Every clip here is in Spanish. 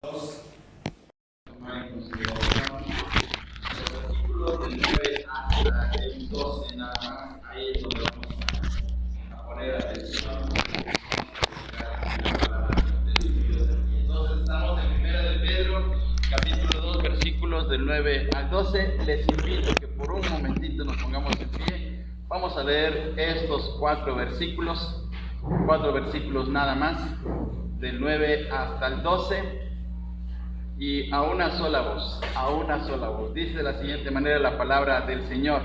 Tomar en consideración los versículos del 9 hasta el 12 nada más. Ahí es donde vamos a poner atención. Entonces estamos en 1 de Pedro, capítulo 2, versículos del 9 al 12. Les invito que por un momentito nos pongamos en pie. Vamos a leer estos cuatro versículos nada más, del 9 hasta el 12. Y a una sola voz. Dice de la siguiente manera la palabra del Señor: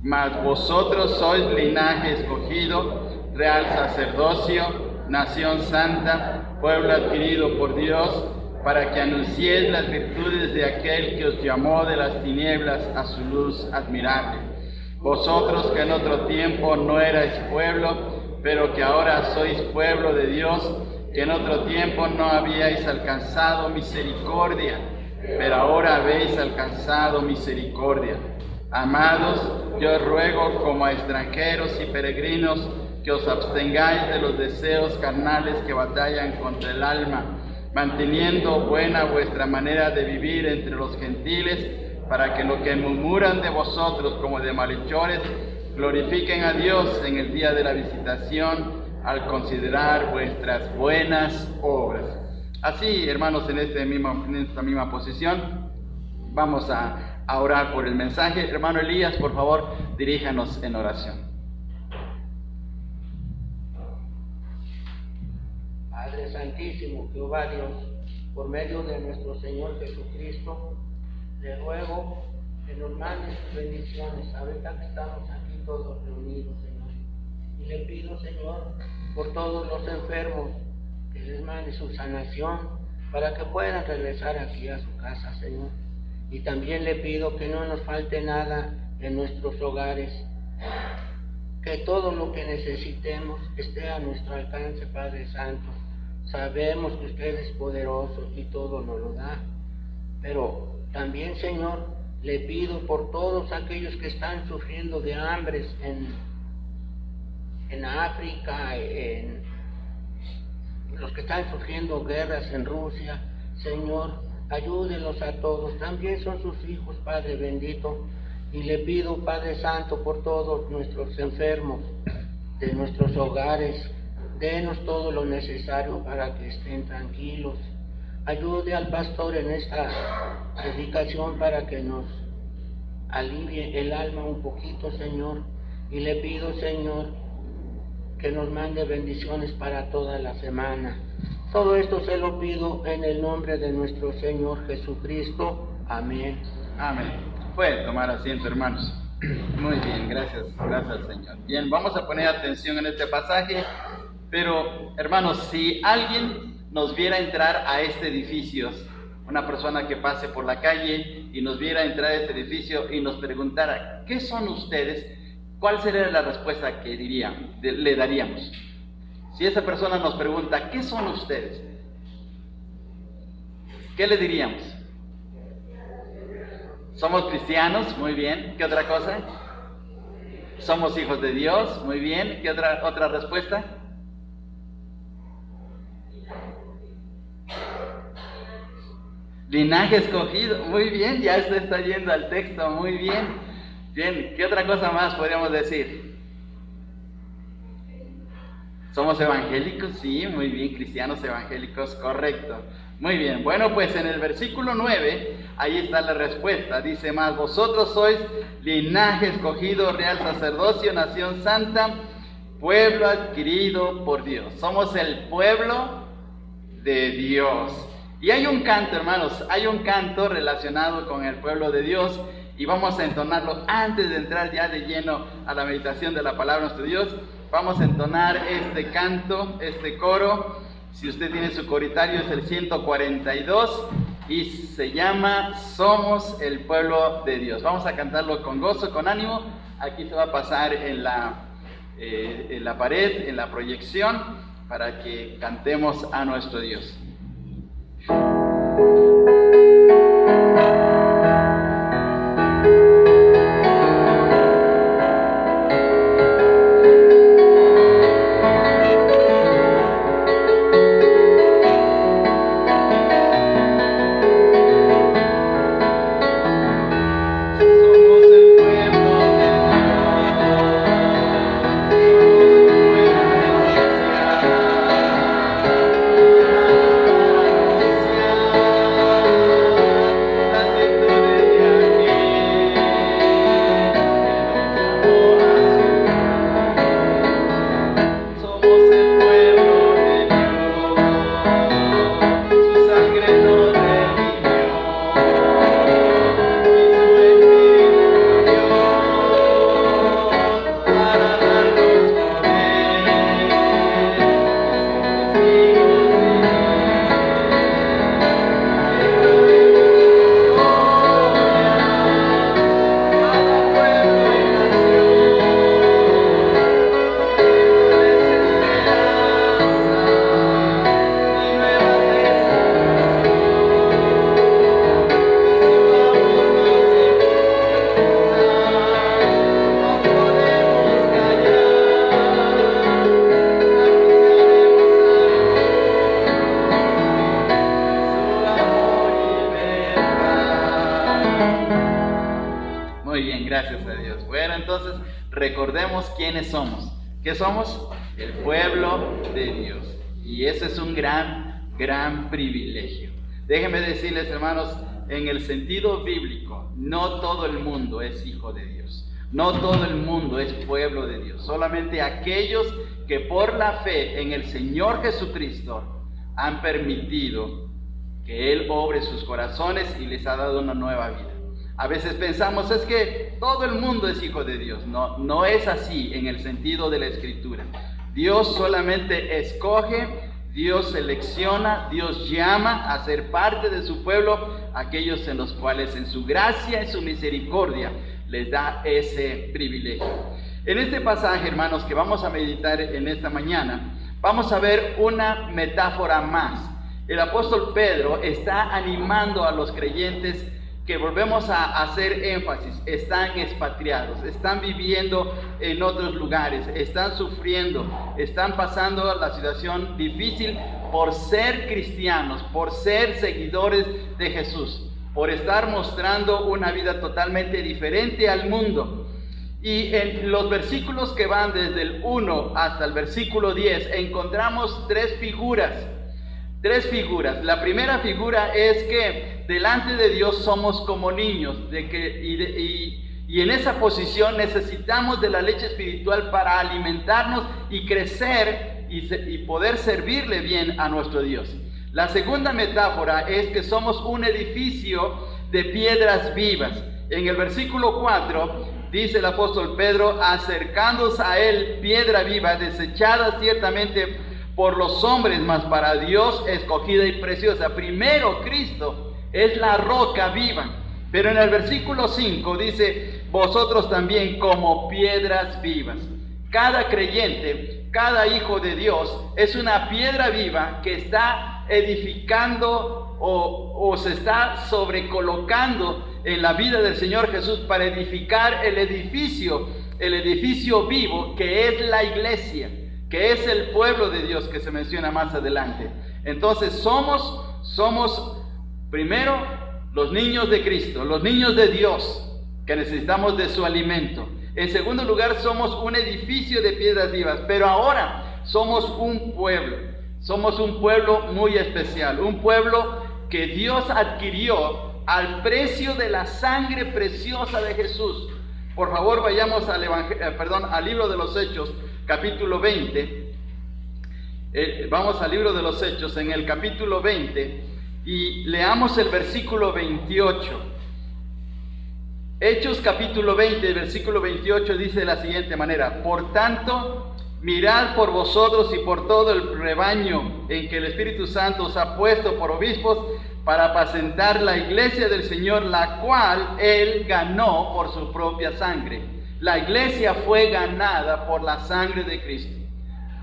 Mas vosotros sois linaje escogido, real sacerdocio, nación santa, pueblo adquirido por Dios, para que anunciéis las virtudes de aquel que os llamó de las tinieblas a su luz admirable. Vosotros que en otro tiempo no erais pueblo, pero que ahora sois pueblo de Dios, que en otro tiempo no habíais alcanzado misericordia, pero ahora habéis alcanzado misericordia. Amados, yo os ruego como a extranjeros y peregrinos que os abstengáis de los deseos carnales que batallan contra el alma, manteniendo buena vuestra manera de vivir entre los gentiles, para que los que murmuran de vosotros como de malhechores glorifiquen a Dios en el día de la visitación, al considerar vuestras buenas obras. Así, hermanos, en esta misma posición, vamos a orar por el mensaje. Hermano Elías, por favor, diríjanos en oración. Padre Santísimo, Jehová Dios, por medio de nuestro Señor Jesucristo, le ruego que nos mande sus bendiciones, ahorita que estamos aquí todos reunidos, Señor. Y le pido, Señor, por todos los enfermos, que les mande su sanación para que puedan regresar aquí a su casa, Señor. Y también le pido que no nos falte nada en nuestros hogares, que todo lo que necesitemos esté a nuestro alcance, Padre Santo. Sabemos que usted es poderoso y todo nos lo da, pero también, Señor, le pido por todos aquellos que están sufriendo de hambres en África, en los que están sufriendo guerras en Rusia. Señor, ayúdelos a todos, también son sus hijos, Padre bendito. Y le pido, Padre Santo, por todos nuestros enfermos de nuestros hogares, denos todo lo necesario para que estén tranquilos. Ayude al pastor en esta predicación para que nos alivie el alma un poquito, Señor. Y le pido, Señor, que nos mande bendiciones para toda la semana. Todo esto se lo pido en el nombre de nuestro Señor Jesucristo. Amén. Amén. Pueden tomar asiento, hermanos. Muy bien, gracias al Señor. Bien, vamos a poner atención en este pasaje, pero hermanos, si alguien nos viera entrar a este edificio, una persona que pase por la calle y nos viera entrar a este edificio y nos preguntara, ¿qué son ustedes?, ¿cuál sería la respuesta que le daríamos? Si esa persona nos pregunta, ¿qué son ustedes?, ¿qué le diríamos? Somos cristianos, muy bien. ¿Qué otra cosa? Somos hijos de Dios, muy bien. ¿Qué otra respuesta? Linaje escogido, muy bien, ya se está yendo al texto, muy bien. Bien, ¿qué otra cosa más podríamos decir? ¿Somos evangélicos? Sí, muy bien, cristianos evangélicos, correcto. Muy bien, bueno, pues en el versículo 9, ahí está la respuesta. Dice: Mas vosotros sois linaje escogido, real sacerdocio, nación santa, pueblo adquirido por Dios. Somos el pueblo de Dios. Y hay un canto, hermanos, hay un canto relacionado con el pueblo de Dios, y vamos a entonarlo antes de entrar ya de lleno a la meditación de la palabra de nuestro Dios. Vamos a entonar este canto, este coro. Si usted tiene su coritario, es el 142 y se llama Somos el pueblo de Dios. Vamos a cantarlo con gozo, con ánimo. Aquí se va a pasar en la pared, en la proyección, para que cantemos a nuestro Dios. Amén, gracias a Dios. Bueno, entonces recordemos quiénes somos. ¿Qué somos? El pueblo de Dios. Y ese es un gran privilegio. Déjenme decirles, hermanos, en el sentido bíblico, no todo el mundo es hijo de Dios. No todo el mundo es pueblo de Dios. Solamente aquellos que por la fe en el Señor Jesucristo han permitido que Él obre sus corazones y les ha dado una nueva vida. A veces pensamos, es que todo el mundo es hijo de Dios. No, no es así en el sentido de la Escritura. Dios solamente escoge, Dios selecciona, Dios llama a ser parte de su pueblo aquellos en los cuales en su gracia y su misericordia les da ese privilegio. En este pasaje, hermanos, que vamos a meditar en esta mañana, vamos a ver una metáfora más. El apóstol Pedro está animando a los creyentes que volvemos a hacer énfasis, están expatriados, están viviendo en otros lugares, están sufriendo, están pasando la situación difícil por ser cristianos, por ser seguidores de Jesús, por estar mostrando una vida totalmente diferente al mundo. Y en los versículos que van desde el 1 hasta el versículo 10 encontramos tres figuras. La primera figura es que delante de Dios somos como niños, y en esa posición necesitamos de la leche espiritual para alimentarnos y crecer y poder servirle bien a nuestro Dios. La segunda metáfora es que somos un edificio de piedras vivas. En el versículo 4 dice el apóstol Pedro, acercándose a él, piedra viva, desechada ciertamente por los hombres, mas para Dios escogida y preciosa. Primero Cristo es la roca viva, pero en el versículo 5 dice, vosotros también como piedras vivas. Cada creyente, cada hijo de Dios es una piedra viva que está edificando o se está sobrecolocando en la vida del Señor Jesús para edificar el edificio vivo que es la iglesia, que es el pueblo de Dios que se menciona más adelante. Entonces somos primero los niños de Cristo, los niños de Dios que necesitamos de su alimento. En segundo lugar, somos un edificio de piedras vivas, pero ahora somos un pueblo muy especial, un pueblo que Dios adquirió al precio de la sangre preciosa de Jesús. Por favor, vayamos al libro de los Hechos, capítulo 20. Vamos al libro de los Hechos, en el capítulo 20, y leamos el versículo 28. Hechos capítulo 20, versículo 28 dice de la siguiente manera: por tanto, mirad por vosotros y por todo el rebaño en que el Espíritu Santo os ha puesto por obispos para apacentar la iglesia del Señor, la cual Él ganó por su propia sangre. La iglesia fue ganada por la sangre de Cristo.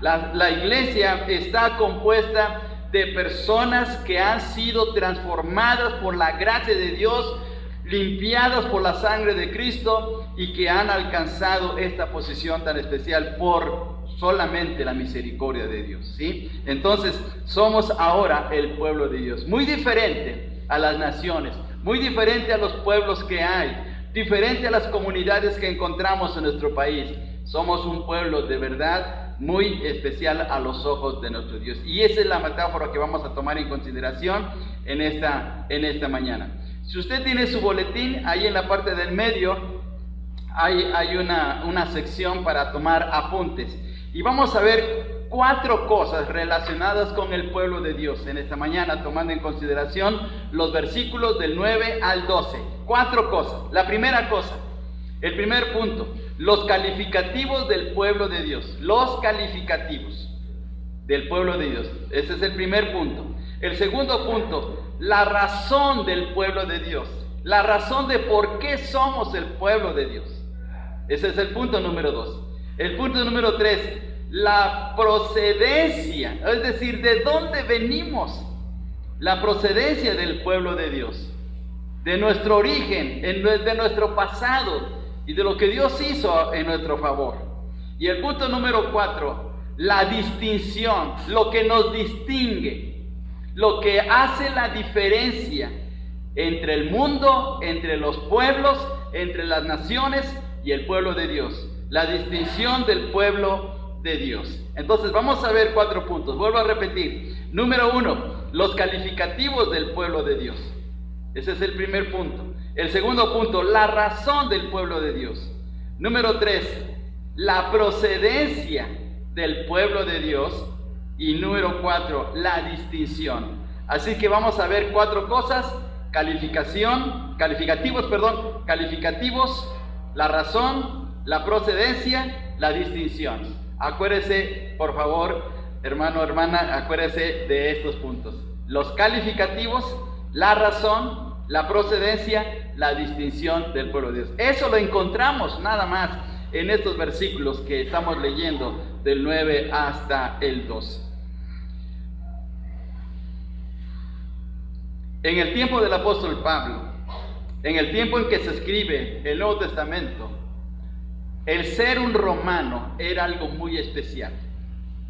La iglesia está compuesta de personas que han sido transformadas por la gracia de Dios, limpiadas por la sangre de Cristo y que han alcanzado esta posición tan especial por solamente la misericordia de Dios, ¿sí? Entonces somos ahora el pueblo de Dios, muy diferente a las naciones, muy diferente a los pueblos que hay, diferente a las comunidades que encontramos en nuestro país. Somos un pueblo de verdad muy especial a los ojos de nuestro Dios, y esa es la metáfora que vamos a tomar en consideración en esta mañana. Si usted tiene su boletín, ahí en la parte del medio hay una sección para tomar apuntes. Y vamos a ver 4 cosas relacionadas con el pueblo de Dios en esta mañana, tomando en consideración los versículos del 9 al 12. 4 cosas. La primera cosa, el primer punto, los calificativos del pueblo de Dios. Los calificativos del pueblo de Dios. Ese es el primer punto. El segundo punto, la razón del pueblo de Dios, la razón de por qué somos el pueblo de Dios. Ese es el punto número 2. El punto número 3, la procedencia, es decir, de dónde venimos, la procedencia del pueblo de Dios, de nuestro origen, de nuestro pasado y de lo que Dios hizo en nuestro favor. Y el punto número 4, la distinción, lo que nos distingue, lo que hace la diferencia entre el mundo, entre los pueblos, entre las naciones y el pueblo de Dios. La distinción del pueblo de Dios. Entonces vamos a ver 4 puntos. Vuelvo a repetir. Número 1, los calificativos del pueblo de Dios. Ese es el primer punto. El segundo punto, la razón del pueblo de Dios. Número 3, la procedencia del pueblo de Dios. Y número 4, la distinción. Así que vamos a ver 4 cosas: calificativos, la razón, la procedencia, la distinción. Acuérdese, por favor, hermano, hermana, acuérdese de estos puntos: los calificativos, la razón, la procedencia, la distinción del pueblo de Dios. Eso lo encontramos nada más en estos versículos que estamos leyendo, del 9 hasta el 2. En el tiempo del apóstol Pablo, en el tiempo en que se escribe el Nuevo Testamento, el ser un romano era algo muy especial.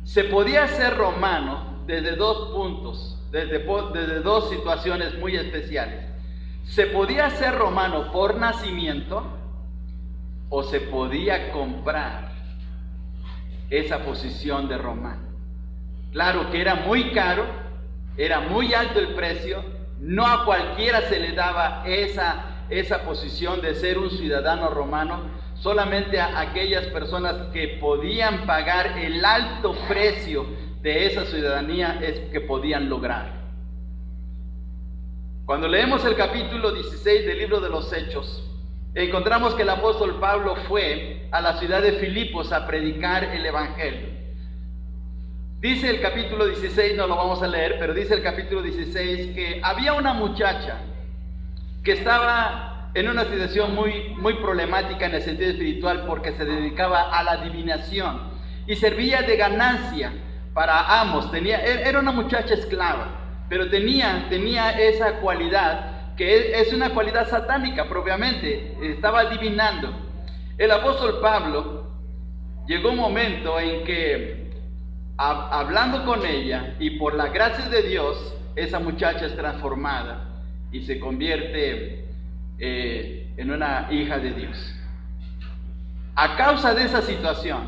Se podía ser romano desde 2 puntos, desde 2 situaciones muy especiales. Se podía ser romano por nacimiento, o se podía comprar esa posición de romano. Claro que era muy caro, era muy alto el precio. No a cualquiera se le daba esa posición de ser un ciudadano romano. Solamente a aquellas personas que podían pagar el alto precio de esa ciudadanía es que podían lograr. Cuando leemos el capítulo 16 del libro de los Hechos, encontramos que el apóstol Pablo fue a la ciudad de Filipos a predicar el evangelio. Dice el capítulo 16, no lo vamos a leer, pero dice el capítulo 16 que había una muchacha que estaba en una situación muy problemática en el sentido espiritual, porque se dedicaba a la adivinación y servía de ganancia para amos. Era una muchacha esclava, pero tenía esa cualidad, que es una cualidad satánica propiamente. Estaba adivinando. El apóstol Pablo llegó un momento en que, hablando con ella, y por la gracia de Dios, esa muchacha es transformada y se convierte en una hija de Dios. A causa de esa situación,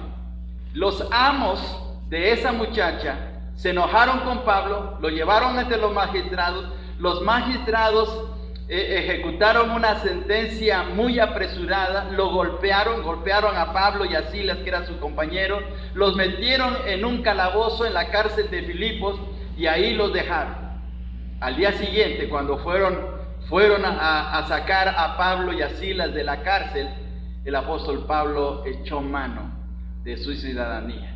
los amos de esa muchacha se enojaron con Pablo, lo llevaron ante los magistrados. Los magistrados ejecutaron una sentencia muy apresurada, lo golpearon a Pablo y a Silas, que era su compañero, los metieron en un calabozo en la cárcel de Filipos y ahí los dejaron. Al día siguiente, cuando fueron a sacar a Pablo y a Silas de la cárcel, el apóstol Pablo echó mano de su ciudadanía.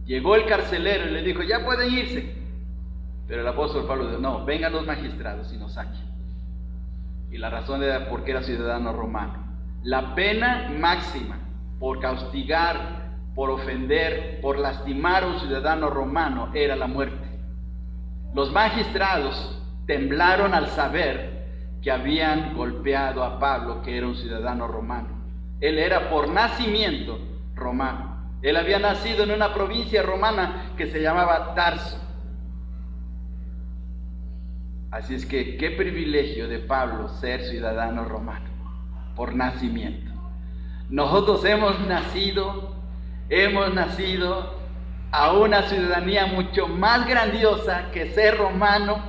Llegó el carcelero y le dijo: ya pueden irse. Pero el apóstol Pablo dijo: no, vengan los magistrados y nos saquen. Y la razón era porque era ciudadano romano. La pena máxima por castigar, por ofender, por lastimar a un ciudadano romano era la muerte. Los magistrados temblaron al saber que habían golpeado a Pablo, que era un ciudadano romano. Él era por nacimiento romano. Él había nacido en una provincia romana que se llamaba Tarso. Así es que qué privilegio de Pablo ser ciudadano romano por nacimiento. Nosotros hemos nacido a una ciudadanía mucho más grandiosa que ser romano,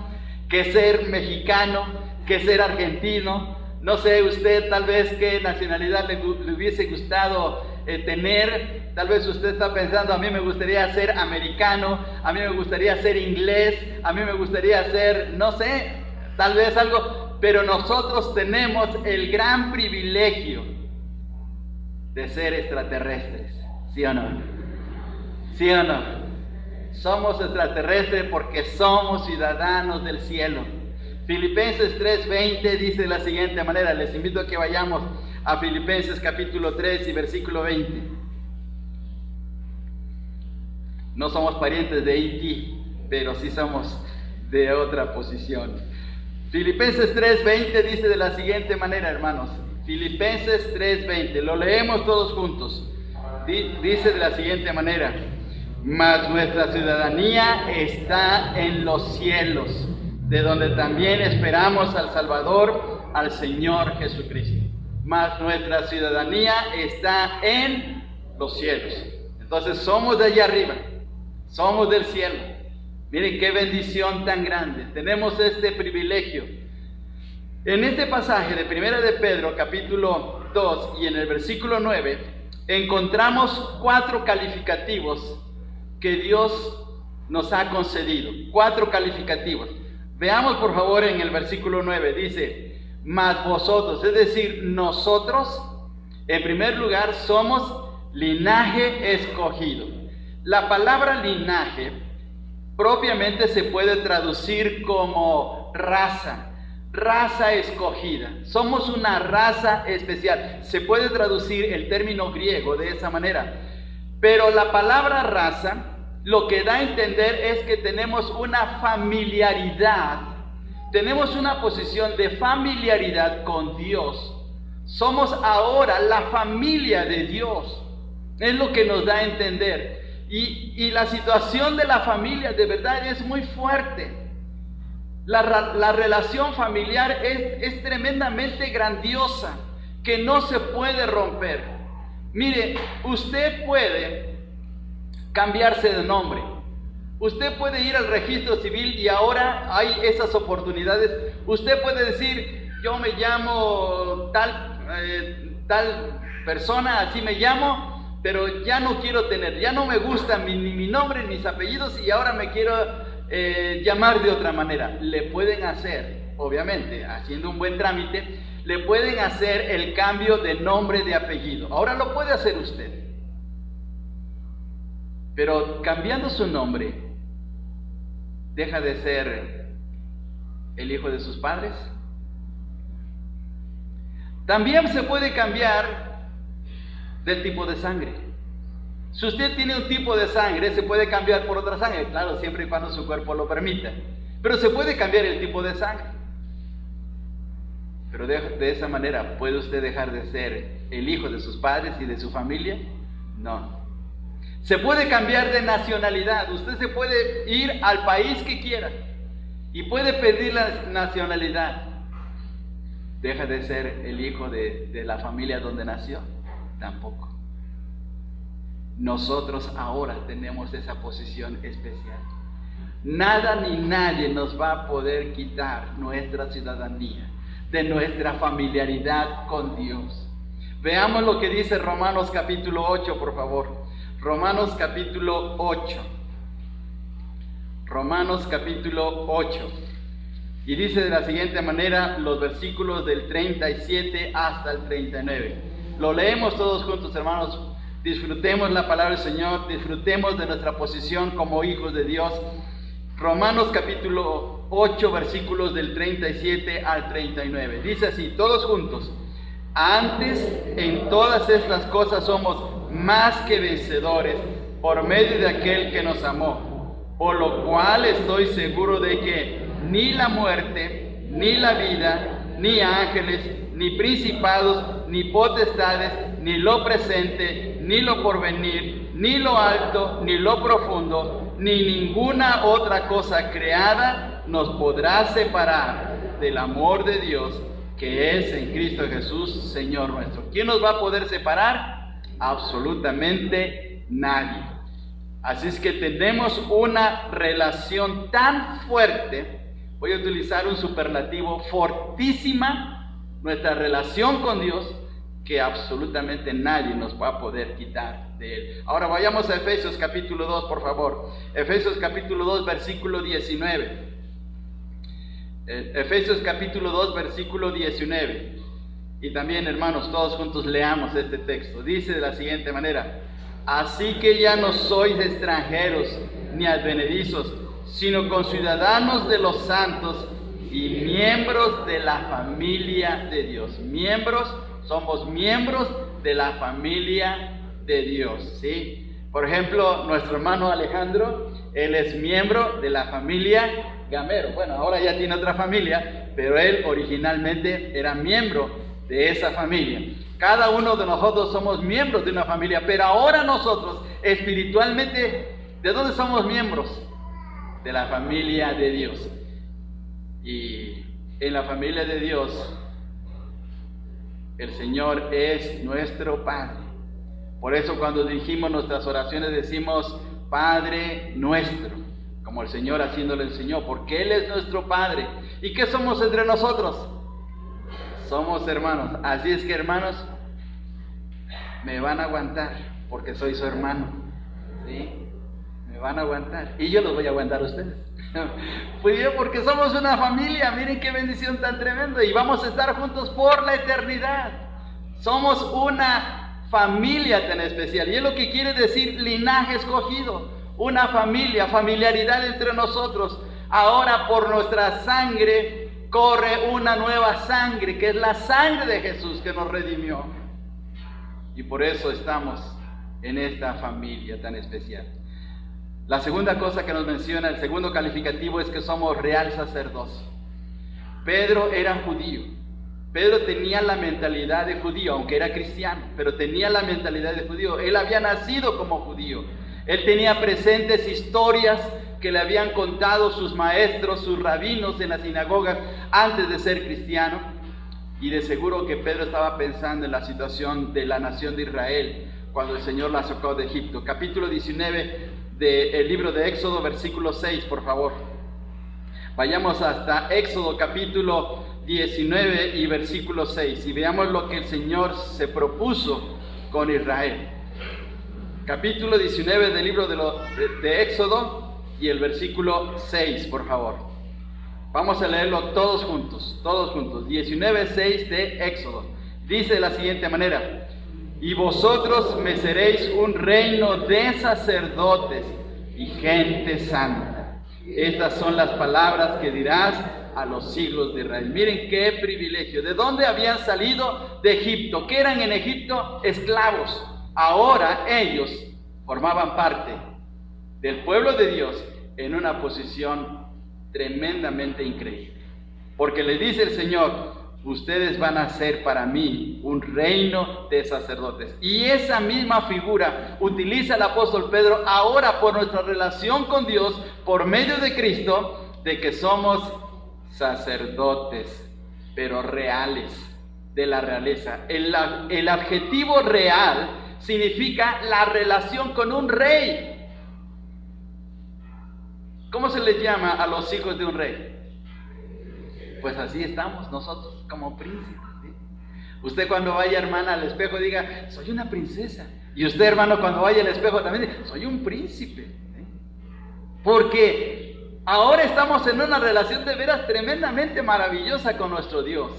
que ser mexicano, que ser argentino. No sé usted tal vez qué nacionalidad le hubiese gustado tener. Tal vez usted está pensando: a mí me gustaría ser americano, a mí me gustaría ser inglés, a mí me gustaría ser, no sé, tal vez algo. Pero nosotros tenemos el gran privilegio de ser extraterrestres, ¿sí o no? ¿Sí o no? Somos extraterrestres porque somos ciudadanos del cielo. Filipenses 3:20 dice de la siguiente manera. Les invito a que vayamos a Filipenses capítulo 3 y versículo 20. No somos parientes de E.T., pero sí somos de otra posición. Filipenses 3:20 dice de la siguiente manera, hermanos. Filipenses 3:20, lo leemos todos juntos. Dice de la siguiente manera: mas nuestra ciudadanía está en los cielos, de donde también esperamos al Salvador, al Señor Jesucristo. Mas nuestra ciudadanía está en los cielos. Entonces somos de allá arriba, somos del cielo. Miren qué bendición tan grande, tenemos este privilegio. En este pasaje de 1 de Pedro, capítulo 2, y en el versículo 9, encontramos 4 calificativos que Dios nos ha concedido. 4 calificativos. Veamos por favor en el versículo 9, dice, mas vosotros, es decir, nosotros, en primer lugar, somos linaje escogido. La palabra linaje propiamente se puede traducir como raza, raza escogida. Somos una raza especial. Se puede traducir el término griego de esa manera. Pero la palabra raza lo que da a entender es que tenemos una familiaridad, tenemos una posición de familiaridad con Dios. Somos ahora la familia de Dios. Es lo que nos da a entender. Y la situación de la familia de verdad es muy fuerte. La relación familiar es tremendamente grandiosa, que no se puede romper. Mire, usted puede cambiarse de nombre. Usted puede ir al registro civil y ahora hay esas oportunidades. Usted puede decir, yo me llamo tal persona, así me llamo, pero ya no quiero tener, ya no me gusta ni mi nombre, ni mis apellidos, y ahora me quiero llamar de otra manera. Le pueden hacer, obviamente, haciendo un buen trámite, le pueden hacer el cambio de nombre, de apellido. Ahora lo puede hacer usted. Pero cambiando su nombre, ¿deja de ser el hijo de sus padres? También se puede cambiar del tipo de sangre. Si usted tiene un tipo de sangre, se puede cambiar por otra sangre, claro, siempre y cuando su cuerpo lo permita. Pero se puede cambiar el tipo de sangre. Pero de esa manera, ¿puede usted dejar de ser el hijo de sus padres y de su familia? No. Se puede cambiar de nacionalidad. Usted se puede ir al país que quiera y puede pedir la nacionalidad. ¿Deja de ser el hijo de la familia donde nació? Tampoco. Nosotros ahora tenemos esa posición especial. Nada ni nadie nos va a poder quitar nuestra ciudadanía, de nuestra familiaridad con Dios. Veamos lo que dice Romanos capítulo 8, por favor. Romanos capítulo 8. Romanos capítulo 8. Y dice de la siguiente manera los versículos del 37 hasta el 39. Lo leemos todos juntos, hermanos. Disfrutemos la palabra del Señor, disfrutemos de nuestra posición como hijos de Dios. Romanos capítulo 8, versículos del 37 al 39. Dice así, todos juntos. Antes, en todas estas cosas somos más que vencedores por medio de aquel que nos amó, por lo cual estoy seguro de que ni la muerte, ni la vida, ni ángeles, ni principados, ni potestades, ni lo presente, ni lo porvenir, ni lo alto, ni lo profundo, ni ninguna otra cosa creada nos podrá separar del amor de Dios que es en Cristo Jesús, Señor nuestro. ¿Quién nos va a poder separar? Absolutamente nadie. Así es que tenemos una relación tan fuerte, voy a utilizar un superlativo, fortísima, nuestra relación con Dios, que absolutamente nadie nos va a poder quitar de Él. Ahora vayamos a Efesios capítulo 2, por favor. Efesios capítulo 2, versículo 19. Efesios capítulo 2, versículo 19. Y también, hermanos, todos juntos leamos este texto. Dice de la siguiente manera: así que ya no sois extranjeros ni advenedizos, sino conciudadanos de los santos y miembros de la familia de Dios. Somos miembros de la familia de Dios, ¿sí? Por ejemplo, nuestro hermano Alejandro, él es miembro de la familia Gamero. Bueno, ahora ya tiene otra familia, pero él originalmente era miembro de esa familia. Cada uno de nosotros somos miembros de una familia, pero ahora nosotros espiritualmente, ¿de dónde somos miembros? De la familia de Dios. en la familia de Dios, el Señor es nuestro Padre. Por eso cuando dirigimos nuestras oraciones decimos Padre nuestro, como el Señor así nos lo enseñó, porque Él es nuestro Padre. ¿Y qué somos entre nosotros? Somos hermanos. Así es que, hermanos, me van a aguantar porque soy su hermano, ¿sí? Me van a aguantar y yo los voy a aguantar a ustedes. Pues yo, porque somos una familia. Miren qué bendición tan tremenda, y vamos a estar juntos por la eternidad. Somos una familia tan especial, y es lo que quiere decir linaje escogido, una familia, familiaridad entre nosotros. Ahora por nuestra sangre corre una nueva sangre, que es la sangre de Jesús que nos redimió, y por eso estamos en esta familia tan especial. La segunda cosa que nos menciona, el segundo calificativo, es que somos real sacerdocio. Pedro era judío. Pedro tenía la mentalidad de judío, aunque era cristiano, pero tenía la mentalidad de judío. Él había nacido como judío. Él tenía presentes historias que le habían contado sus maestros, sus rabinos en las sinagogas antes de ser cristiano. Y de seguro que Pedro estaba pensando en la situación de la nación de Israel cuando el Señor la sacó de Egipto. Capítulo 19 del libro de Éxodo, versículo 6, por favor. Vayamos hasta Éxodo capítulo 19 y versículo 6 y veamos lo que el Señor se propuso con Israel. Capítulo 19 del libro de Éxodo y el versículo 6, por favor. Vamos a leerlo todos juntos. 19:6 de Éxodo. Dice de la siguiente manera: y vosotros me seréis un reino de sacerdotes y gente santa. Estas son las palabras que dirás a los hijos de Israel. Miren qué privilegio. ¿De dónde habían salido? De Egipto. ¿Qué eran en Egipto? Esclavos. Ahora ellos formaban parte del pueblo de Dios en una posición tremendamente increíble. Porque le dice el Señor: ustedes van a ser para mí un reino de sacerdotes. Y esa misma figura utiliza el apóstol Pedro ahora por nuestra relación con Dios por medio de Cristo, de que somos sacerdotes, pero reales, de la realeza. El adjetivo real significa la relación con un rey. ¿Cómo se les llama a los hijos de un rey? Pues así estamos nosotros, como príncipes, ¿sí? Usted cuando vaya, hermana, al espejo diga: soy una princesa. Y usted, hermano, cuando vaya al espejo también diga: soy un príncipe, ¿sí? Porque ahora estamos en una relación de veras tremendamente maravillosa con nuestro Dios,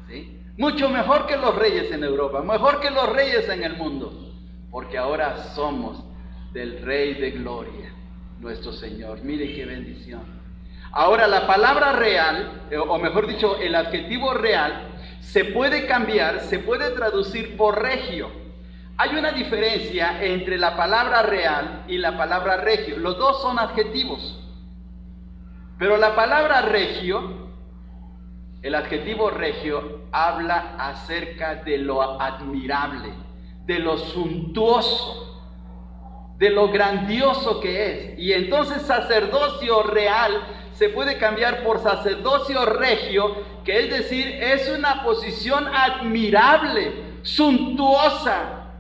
¿sí? Mucho mejor que los reyes en Europa, mejor que los reyes en el mundo, porque ahora somos del Rey de Gloria, nuestro Señor. Mire qué bendición. Ahora la palabra real, o mejor dicho, el adjetivo real, se puede cambiar, se puede traducir por regio. Hay una diferencia entre la palabra real y la palabra regio. Los dos son adjetivos. Pero la palabra regio, el adjetivo regio, habla acerca de lo admirable, de lo suntuoso, de lo grandioso que es. Y entonces sacerdocio real se puede cambiar por sacerdocio regio, que es decir, es una posición admirable, suntuosa.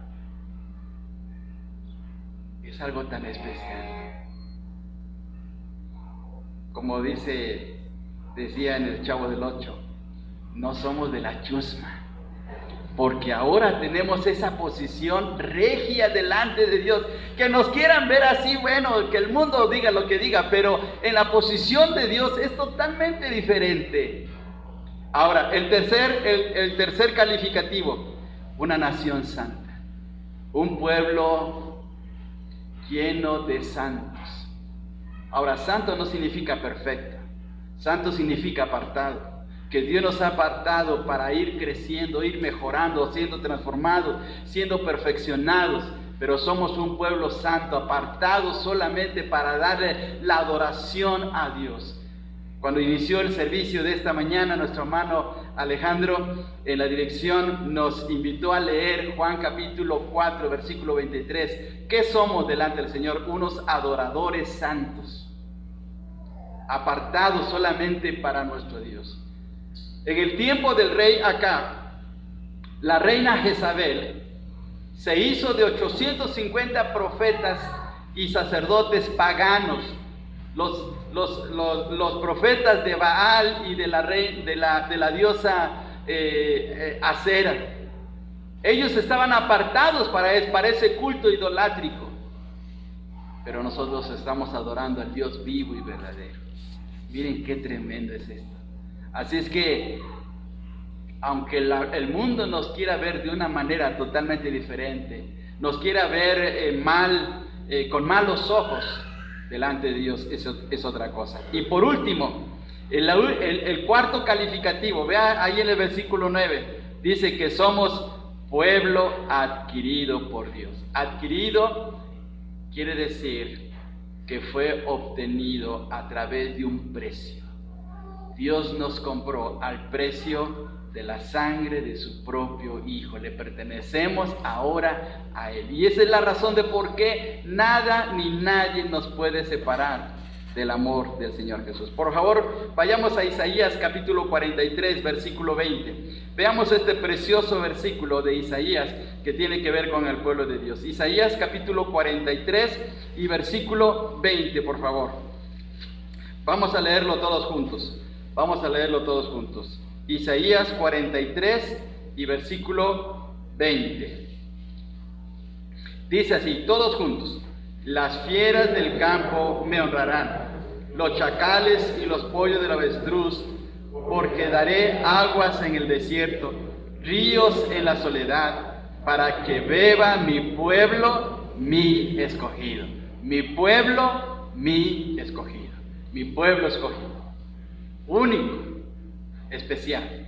Es algo tan especial. Como decía en el Chavo del Ocho, no somos de la chusma, porque ahora tenemos esa posición regia delante de Dios. Que nos quieran ver así, bueno, que el mundo diga lo que diga, pero en la posición de Dios es totalmente diferente. Ahora, el tercer calificativo: una nación santa, un pueblo lleno de santos. Ahora, santo no significa perfecto, santo significa apartado. Que Dios nos ha apartado para ir creciendo, ir mejorando, siendo transformados, siendo perfeccionados. Pero somos un pueblo santo, apartado solamente para darle la adoración a Dios. Cuando inició el servicio de esta mañana, nuestro hermano Alejandro en la dirección nos invitó a leer Juan capítulo 4, versículo 23. ¿Qué somos delante del Señor? Unos adoradores santos, apartados solamente para nuestro Dios. En el tiempo del rey Acab, la reina Jezabel se hizo de 850 profetas y sacerdotes paganos, los profetas de Baal y de la diosa Acera. Ellos estaban apartados para ese culto idolátrico, pero nosotros estamos adorando al Dios vivo y verdadero. Miren qué tremendo es esto. Así es que, aunque el mundo nos quiera ver de una manera totalmente diferente, nos quiera ver con malos ojos, delante de Dios es otra cosa. Y por último, el cuarto calificativo, vea ahí en el versículo 9, dice que somos pueblo adquirido por Dios. Adquirido quiere decir que fue obtenido a través de un precio. Dios nos compró al precio de la sangre de su propio Hijo. Le pertenecemos ahora a Él. Y esa es la razón de por qué nada ni nadie nos puede separar del amor del Señor Jesús. Por favor, vayamos a Isaías capítulo 43, versículo 20. Veamos este precioso versículo de Isaías que tiene que ver con el pueblo de Dios. Isaías capítulo 43 y versículo 20, por favor. Vamos a leerlo todos juntos. Vamos a leerlo todos juntos. Isaías 43 y versículo 20. Dice así, todos juntos: las fieras del campo me honrarán, los chacales y los pollos del avestruz, porque daré aguas en el desierto, ríos en la soledad, para que beba mi pueblo, mi escogido. Mi pueblo, mi escogido. Mi pueblo escogido. Único, especial.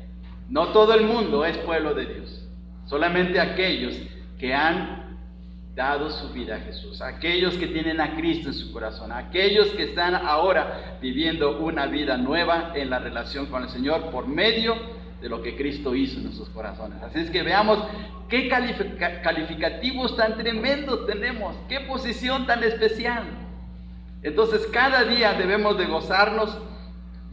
No todo el mundo es pueblo de Dios, solamente aquellos que han dado su vida a Jesús, aquellos que tienen a Cristo en su corazón, aquellos que están ahora viviendo una vida nueva en la relación con el Señor por medio de lo que Cristo hizo en nuestros corazones. Así es que veamos qué calificativos tan tremendos tenemos, qué posición tan especial. Entonces cada día debemos de gozarnos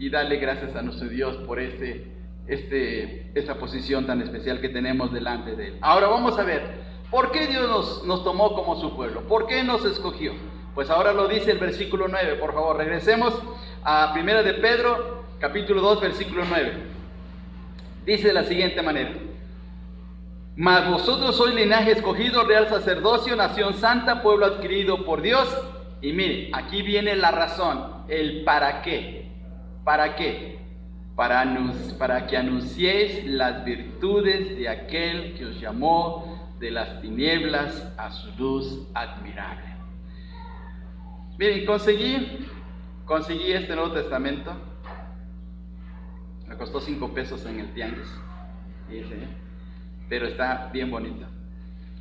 y darle gracias a nuestro Dios por esta posición tan especial que tenemos delante de Él. Ahora vamos a ver, ¿por qué Dios nos tomó como su pueblo? ¿Por qué nos escogió? Pues ahora lo dice el versículo 9, por favor, regresemos a 1 de Pedro, capítulo 2, versículo 9. Dice de la siguiente manera: mas vosotros sois linaje escogido, real sacerdocio, nación santa, pueblo adquirido por Dios. Y mire, aquí viene la razón, el para qué. ¿Para qué? Para que anunciéis las virtudes de aquel que os llamó de las tinieblas a su luz admirable. Miren, conseguí este Nuevo Testamento. Me costó 5 pesos en el tianguis, pero está bien bonito.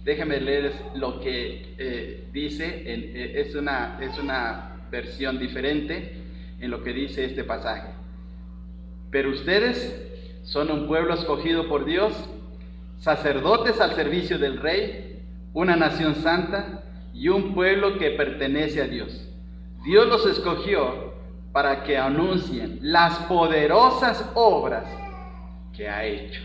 Déjenme leer lo que dice. Es una versión diferente en lo que dice este pasaje. Pero ustedes son un pueblo escogido por Dios, sacerdotes al servicio del Rey, una nación santa y un pueblo que pertenece a Dios. Dios los escogió para que anuncien las poderosas obras que ha hecho.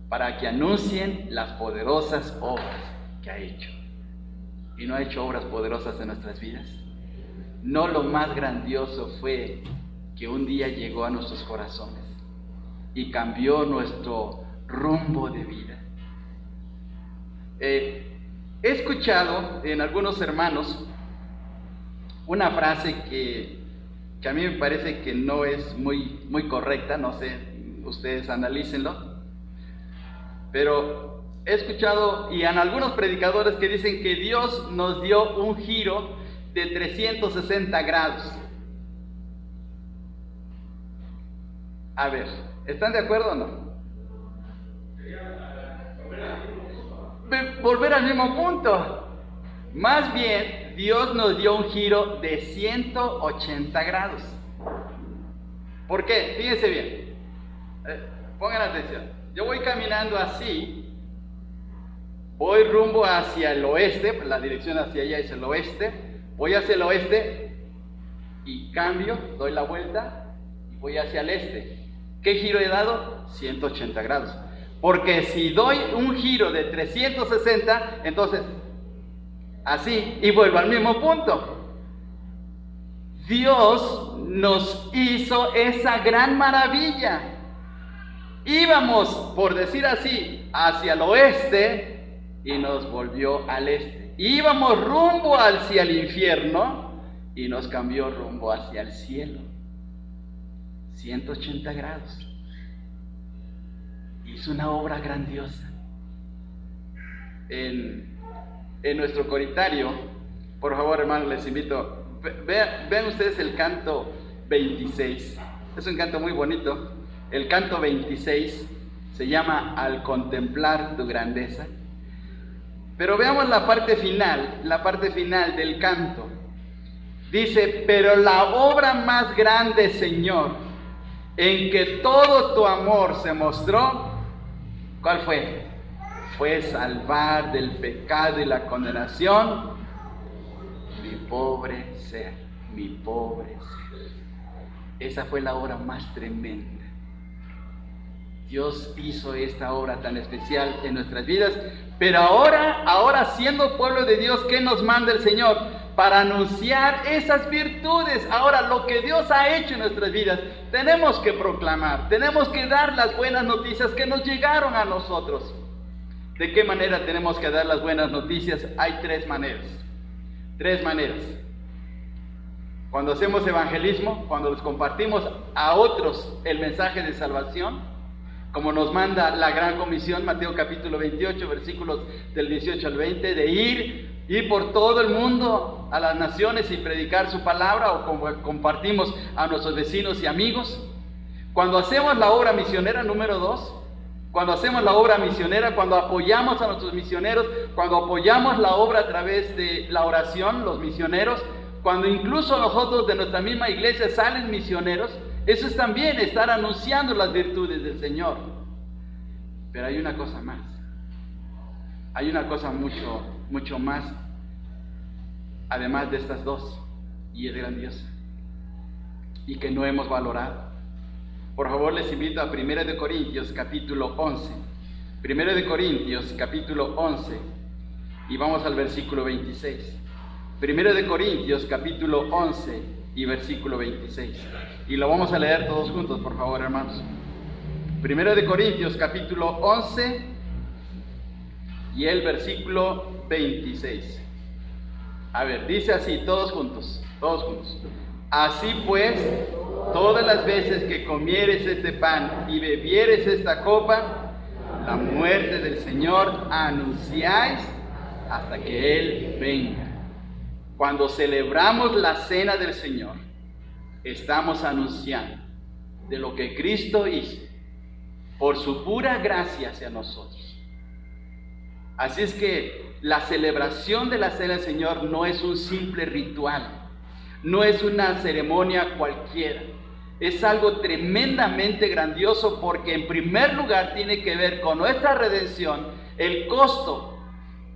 Para que anuncien las poderosas obras que ha hecho. ¿Y no ha hecho obras poderosas en nuestras vidas? No, lo más grandioso fue que un día llegó a nuestros corazones y cambió nuestro rumbo de vida. He escuchado en algunos hermanos una frase que a mí me parece que no es muy correcta, no sé, ustedes analícenlo, pero he escuchado y en algunos predicadores que dicen que Dios nos dio un giro de 360 grados. A ver, ¿están de acuerdo o no? Volver al mismo punto. Más bien, Dios nos dio un giro de 180 grados. ¿Por qué? Fíjense bien. Pongan atención. Yo voy caminando así, voy rumbo hacia el oeste, la dirección hacia allá es el oeste. Voy hacia el oeste y cambio, doy la vuelta y voy hacia el este. ¿Qué giro he dado? 180 grados. Porque si doy un giro de 360, entonces así, y vuelvo al mismo punto. Dios nos hizo esa gran maravilla. Íbamos, por decir así, hacia el oeste y nos volvió al este. Íbamos rumbo hacia el infierno y nos cambió rumbo hacia el cielo. 180 grados. Hizo una obra grandiosa. En nuestro coritario, por favor, hermanos, les invito, vean ustedes el canto 26. Es un canto muy bonito. El canto 26 se llama Al contemplar tu grandeza. Pero veamos la parte final del canto. Dice: pero la obra más grande, Señor, en que todo tu amor se mostró, ¿cuál fue? Fue salvar del pecado y la condenación mi pobre ser, mi pobre ser. Esa fue la obra más tremenda. Dios hizo esta obra tan especial en nuestras vidas, pero ahora siendo pueblo de Dios, ¿qué nos manda el Señor? Para anunciar esas virtudes. Ahora, lo que Dios ha hecho en nuestras vidas, tenemos que proclamar, tenemos que dar las buenas noticias que nos llegaron a nosotros. ¿De qué manera tenemos que dar las buenas noticias? Hay tres maneras. Cuando hacemos evangelismo, cuando les compartimos a otros el mensaje de salvación, como nos manda la gran comisión, Mateo capítulo 28, versículos del 18 al 20, de ir por todo el mundo a las naciones y predicar su palabra, o como compartimos a nuestros vecinos y amigos. Cuando hacemos la obra misionera, número 2, cuando hacemos la obra misionera, cuando apoyamos a nuestros misioneros, cuando apoyamos la obra a través de la oración, los misioneros, cuando incluso nosotros de nuestra misma iglesia salen misioneros, eso es también estar anunciando las virtudes del Señor. Pero hay una cosa más. Hay una cosa mucho más, además de estas dos, y es grandiosa, y que no hemos valorado. Por favor, les invito a 1 de Corintios capítulo 11. 1 de Corintios capítulo 11, y vamos al versículo 26. 1 de Corintios capítulo 11 y versículo 26. Y lo vamos a leer todos juntos, por favor, hermanos. 1 de Corintios capítulo 11 y el versículo 26. A ver, dice así, todos juntos. Así pues, todas las veces que comieres este pan y bebieres esta copa, la muerte del Señor anunciáis hasta que Él venga. Cuando celebramos la cena del Señor, estamos anunciando de lo que Cristo hizo por su pura gracia hacia nosotros. Así es que la celebración de la cena del Señor no es un simple ritual, no es una ceremonia cualquiera. Es algo tremendamente grandioso, porque en primer lugar tiene que ver con nuestra redención, el costo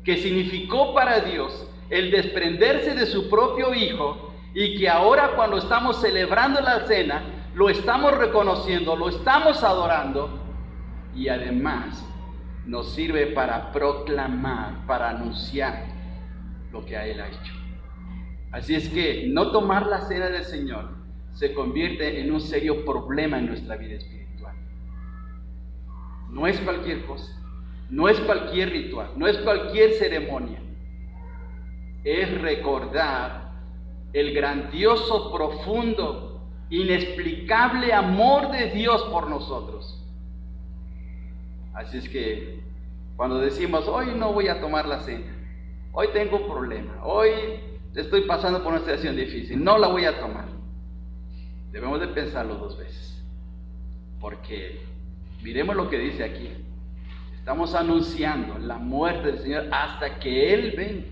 que significó para Dios el desprenderse de su propio Hijo, y que ahora, cuando estamos celebrando la cena, lo estamos reconociendo, lo estamos adorando, y además nos sirve para proclamar, para anunciar lo que Él ha hecho. Así es que no tomar la cena del Señor se convierte en un serio problema en nuestra vida espiritual. No es cualquier cosa, no es cualquier ritual, no es cualquier ceremonia. Es recordar el grandioso, profundo, inexplicable amor de Dios por nosotros. Así es que cuando decimos, hoy no voy a tomar la cena, hoy tengo un problema, hoy estoy pasando por una situación difícil, no la voy a tomar, debemos de pensarlo dos veces, porque miremos lo que dice aquí. Estamos anunciando la muerte del Señor hasta que Él venga.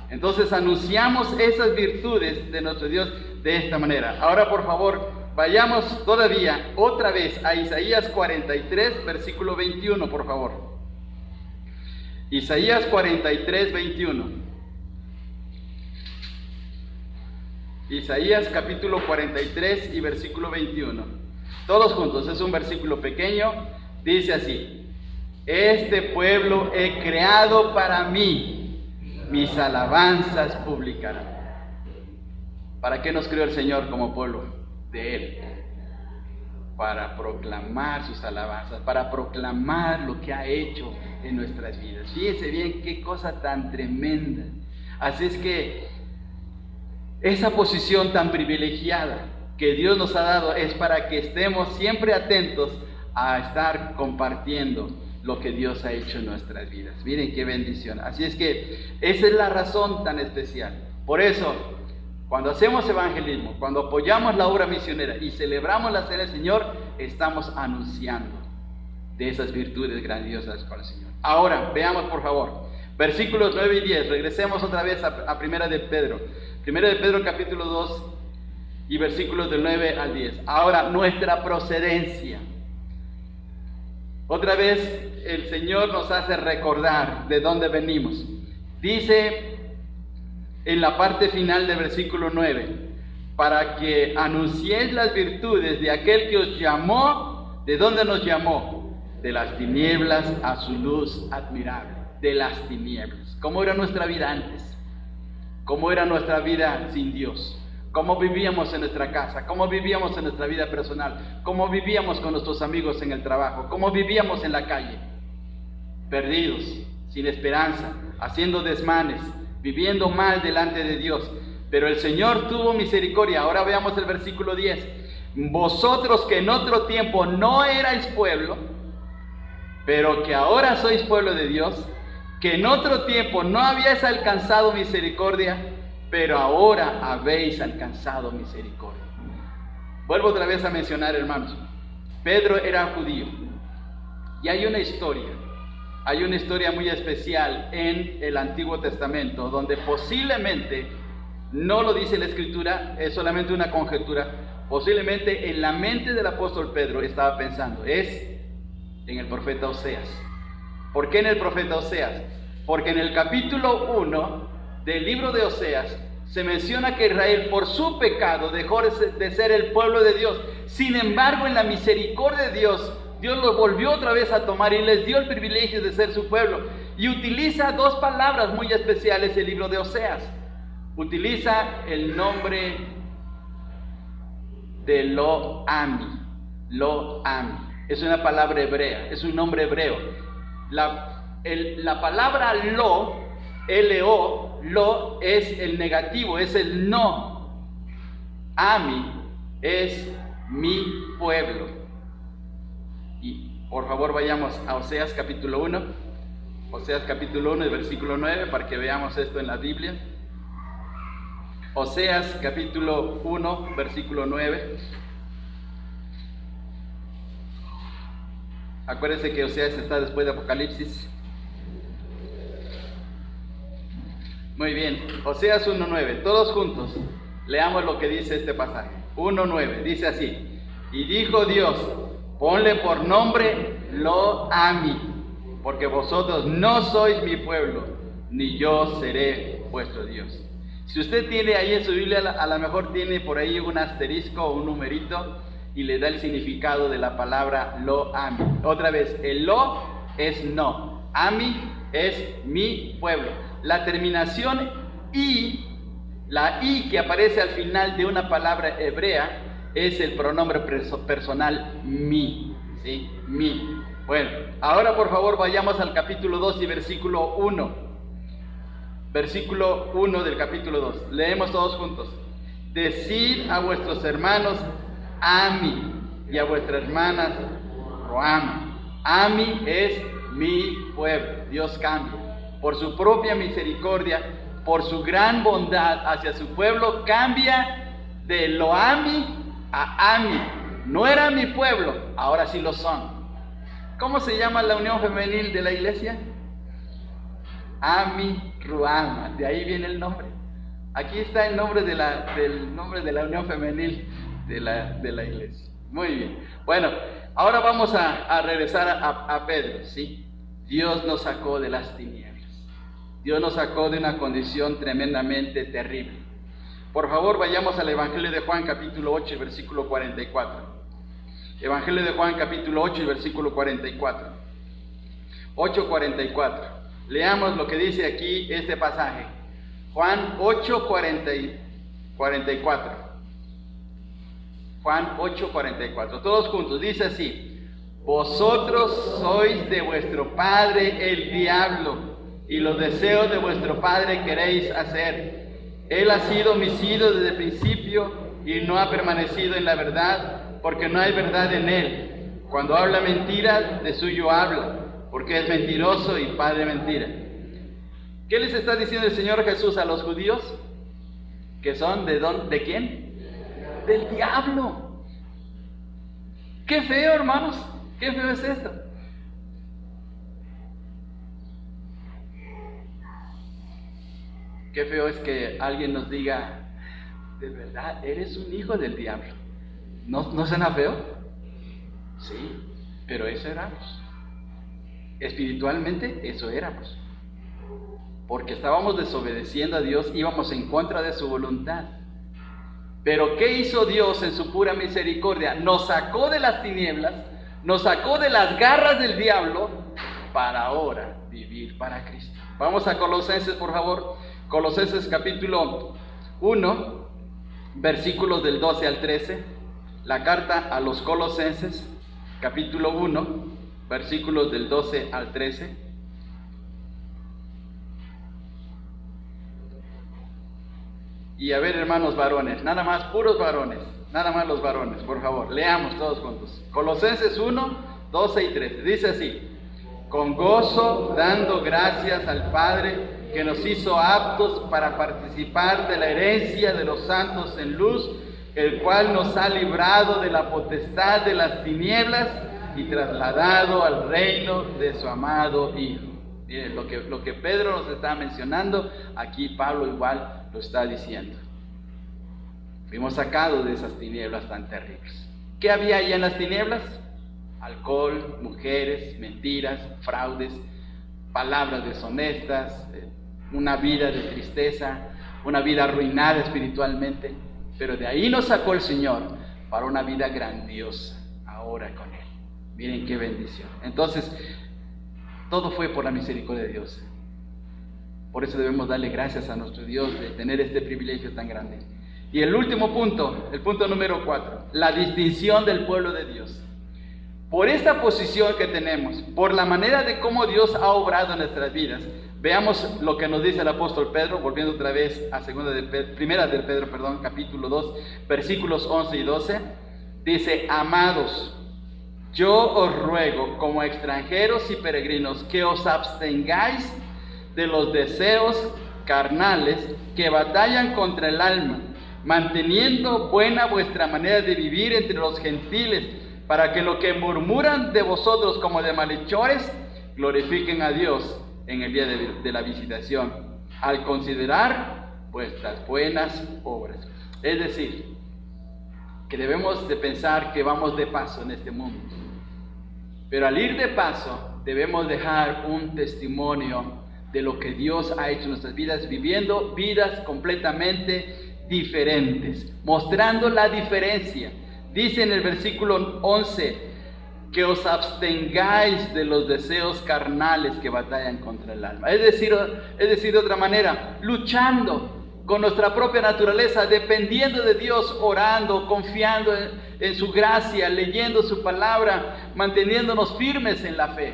Entonces anunciamos esas virtudes de nuestro Dios de esta manera. Ahora, por favor, vayamos todavía otra vez a Isaías 43, versículo 21, por favor. Isaías 43, 21. Isaías capítulo 43 y versículo 21. Todos juntos, es un versículo pequeño, dice así: este pueblo he creado para mí, mis alabanzas publicarán. ¿Para qué nos creó el Señor como pueblo de Él? Para proclamar sus alabanzas, para proclamar lo que ha hecho en nuestras vidas. Fíjense bien qué cosa tan tremenda. Así es que esa posición tan privilegiada que Dios nos ha dado es para que estemos siempre atentos a estar compartiendo lo que Dios ha hecho en nuestras vidas. Miren qué bendición. Así es que esa es la razón tan especial. Por eso, cuando hacemos evangelismo, cuando apoyamos la obra misionera y celebramos la cena del Señor, estamos anunciando de esas virtudes grandiosas con el Señor. Ahora, veamos por favor, versículos 9 y 10, regresemos otra vez a Primera de Pedro. Primera de Pedro capítulo 2 y versículos del 9 al 10. Ahora, nuestra procedencia. Otra vez el Señor nos hace recordar de dónde venimos. Dice en la parte final del versículo 9, para que anunciéis las virtudes de aquel que os llamó. ¿De dónde nos llamó? De las tinieblas a su luz admirable. De las tinieblas. ¿Cómo era nuestra vida antes? ¿Cómo era nuestra vida sin Dios? ¿Cómo vivíamos en nuestra casa? ¿Cómo vivíamos en nuestra vida personal? ¿Cómo vivíamos con nuestros amigos en el trabajo? ¿Cómo vivíamos en la calle? Perdidos, sin esperanza, haciendo desmanes, viviendo mal delante de Dios. Pero el Señor tuvo misericordia. Ahora veamos el versículo 10. Vosotros que en otro tiempo no erais pueblo, pero que ahora sois pueblo de Dios, que en otro tiempo no habíais alcanzado misericordia, pero ahora habéis alcanzado misericordia. Vuelvo otra vez a mencionar, hermanos. Pedro era judío. Y hay una historia muy especial en el Antiguo Testamento, donde posiblemente, no lo dice la Escritura, es solamente una conjetura, posiblemente en la mente del apóstol Pedro estaba pensando, es en el profeta Oseas. ¿Por qué en el profeta Oseas? Porque en el capítulo 1 del libro de Oseas se menciona que Israel por su pecado dejó de ser el pueblo de Dios. Sin embargo, en la misericordia de Dios, Dios los volvió otra vez a tomar y les dio el privilegio de ser su pueblo. Y utiliza dos palabras muy especiales el libro de Oseas. Utiliza el nombre de Lo-Ami. Lo-Ami. Es una palabra hebrea, es un nombre hebreo. La palabra Lo, L-O, Lo es el negativo, es el no. Ami es mi pueblo. Y por favor vayamos a Oseas capítulo 1. Oseas capítulo 1 y versículo 9 para que veamos esto en la Biblia. Oseas capítulo 1 versículo 9. Acuérdense que Oseas está después de Apocalipsis. Muy bien, Oseas 1:9, todos juntos, leamos lo que dice este pasaje. 1:9, dice así: y dijo Dios, ponle por nombre Lo-Ami, porque vosotros no sois mi pueblo, ni yo seré vuestro Dios. Si usted tiene ahí en su Biblia, a lo mejor tiene por ahí un asterisco o un numerito, y le da el significado de la palabra Lo-Ami. Otra vez, el Lo es no, Ami es mi pueblo. La terminación I, la I que aparece al final de una palabra hebrea, es el pronombre personal mi, ¿sí? Mi. Bueno, ahora por favor vayamos al capítulo 2 y versículo 1. Versículo 1 del capítulo 2. Leemos todos juntos. Decid a vuestros hermanos Ami y a vuestras hermanas Roama. Ami es mi pueblo. Dios cambia. Por su propia misericordia, por su gran bondad hacia su pueblo, cambia de Lo-Ami a Ami. No era mi pueblo, ahora sí lo son. ¿Cómo se llama la unión femenil de la iglesia? Ami Ruama, de ahí viene el nombre. Aquí está el nombre del nombre de la unión femenil de la iglesia. Muy bien. Bueno, ahora vamos a regresar a Pedro, ¿sí? Dios nos sacó de las tinieblas. Dios nos sacó de una condición tremendamente terrible. Por favor, vayamos al Evangelio de Juan, capítulo 8, versículo 44. Evangelio de Juan capítulo 8 y versículo 44. 8:44. Leamos lo que dice aquí este pasaje. Juan 8:44. Juan 8:44. Todos juntos. Dice así: vosotros sois de vuestro padre el diablo, y los deseos de vuestro padre queréis hacer. Él ha sido homicida desde el principio y no ha permanecido en la verdad, porque no hay verdad en él. Cuando habla mentira, de suyo habla, porque es mentiroso y padre de mentira. ¿Qué les está diciendo el Señor Jesús a los judíos? ¿Que son de quién? Del diablo. Qué feo, hermanos, qué feo es esto. Qué feo es que alguien nos diga: de verdad, eres un hijo del diablo. ¿No suena feo? Sí, pero eso éramos. Espiritualmente, eso éramos. Porque estábamos desobedeciendo a Dios, íbamos en contra de su voluntad. Pero ¿qué hizo Dios en su pura misericordia? Nos sacó de las tinieblas, nos sacó de las garras del diablo, para ahora vivir para Cristo. Vamos a Colosenses, por favor. Colosenses capítulo 1, versículos del 12 al 13. La carta a los Colosenses, capítulo 1, versículos del 12 al 13. Y a ver, hermanos varones, nada más, puros varones, nada más los varones, por favor, leamos todos juntos. Colosenses 1, 12 y 13. Dice así: con gozo, dando gracias al Padre, que nos hizo aptos para participar de la herencia de los santos en luz, el cual nos ha librado de la potestad de las tinieblas y trasladado al reino de su amado Hijo. Miren, lo que Pedro nos está mencionando, aquí Pablo igual lo está diciendo. Fuimos sacados de esas tinieblas tan terribles. ¿Qué había allá en las tinieblas? Alcohol, mujeres, mentiras, fraudes, palabras deshonestas, una vida de tristeza, una vida arruinada espiritualmente. Pero de ahí nos sacó el Señor para una vida grandiosa ahora con Él. Miren qué bendición. Entonces, todo fue por la misericordia de Dios. Por eso debemos darle gracias a nuestro Dios de tener este privilegio tan grande. Y el último punto, el punto número 4, la distinción del pueblo de Dios. Por esta posición que tenemos, por la manera de cómo Dios ha obrado en nuestras vidas, veamos lo que nos dice el apóstol Pedro, volviendo otra vez a primera de Pedro, capítulo 2, versículos 11 y 12. Dice: amados, yo os ruego, como extranjeros y peregrinos, que os abstengáis de los deseos carnales que batallan contra el alma, manteniendo buena vuestra manera de vivir entre los gentiles, para que lo que murmuran de vosotros como de malhechores, glorifiquen a Dios en el día de la visitación, al considerar vuestras buenas obras. Es decir, que debemos de pensar que vamos de paso en este mundo, pero al ir de paso debemos dejar un testimonio de lo que Dios ha hecho en nuestras vidas, viviendo vidas completamente diferentes, mostrando la diferencia. Dice en el versículo 11, que os abstengáis de los deseos carnales que batallan contra el alma. Es decir, de otra manera, luchando con nuestra propia naturaleza, dependiendo de Dios, orando, confiando en su gracia, leyendo su palabra, manteniéndonos firmes en la fe,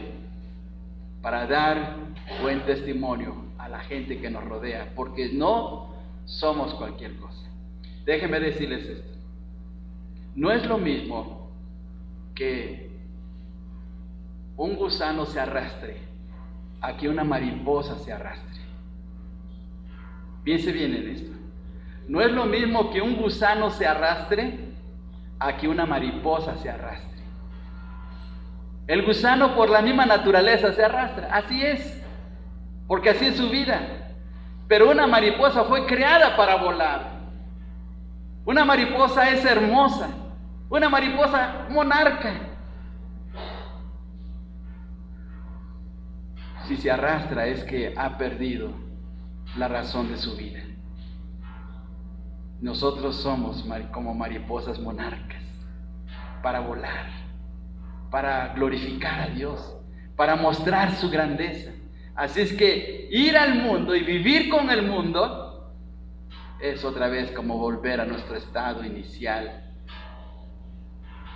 para dar buen testimonio a la gente que nos rodea, porque no somos cualquier cosa. Déjenme decirles esto: no es lo mismo que un gusano se arrastre a que una mariposa se arrastre. Piense bien en esto. No es lo mismo que un gusano se arrastre a que una mariposa se arrastre. El gusano por la misma naturaleza se arrastra, así es, porque así es su vida. Pero una mariposa fue creada para volar. Una mariposa es hermosa, una mariposa monarca. Si se arrastra es que ha perdido la razón de su vida. Nosotros somos como mariposas monarcas. para volar, para glorificar a Dios, para mostrar su grandeza. Así es que ir al mundo y vivir con el mundo es otra vez como volver a nuestro estado inicial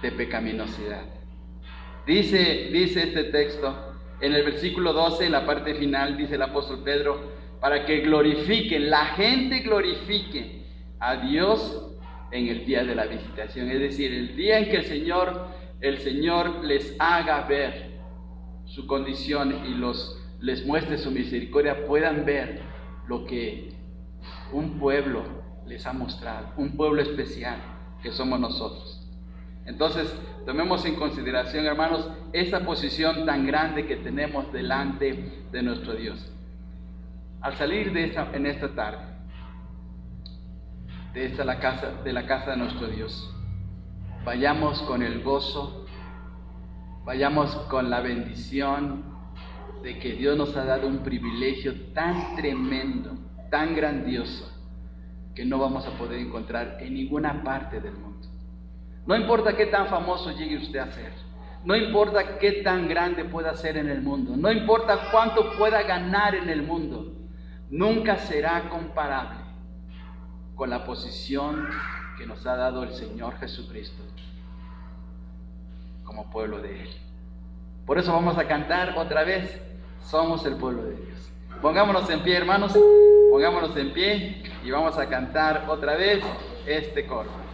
de pecaminosidad. Dice este texto, en el versículo 12, en la parte final, dice el apóstol Pedro, para que glorifiquen, la gente glorifique a Dios en el día de la visitación. Es decir, el día en que el Señor les haga ver su condición y les muestre su misericordia, puedan ver lo que un pueblo les ha mostrado, un pueblo especial que somos nosotros. Entonces, tomemos en consideración, hermanos, esa posición tan grande que tenemos delante de nuestro Dios. Al salir en esta tarde, de la casa de nuestro Dios, vayamos con el gozo, vayamos con la bendición de que Dios nos ha dado un privilegio tan tremendo, tan grandioso, que no vamos a poder encontrar en ninguna parte del mundo. No importa qué tan famoso llegue usted a ser, no importa qué tan grande pueda ser en el mundo, no importa cuánto pueda ganar en el mundo, nunca será comparable con la posición que nos ha dado el Señor Jesucristo como pueblo de Él. Por eso vamos a cantar otra vez, somos el pueblo de Dios. Pongámonos en pie, hermanos, pongámonos en pie y vamos a cantar otra vez este coro.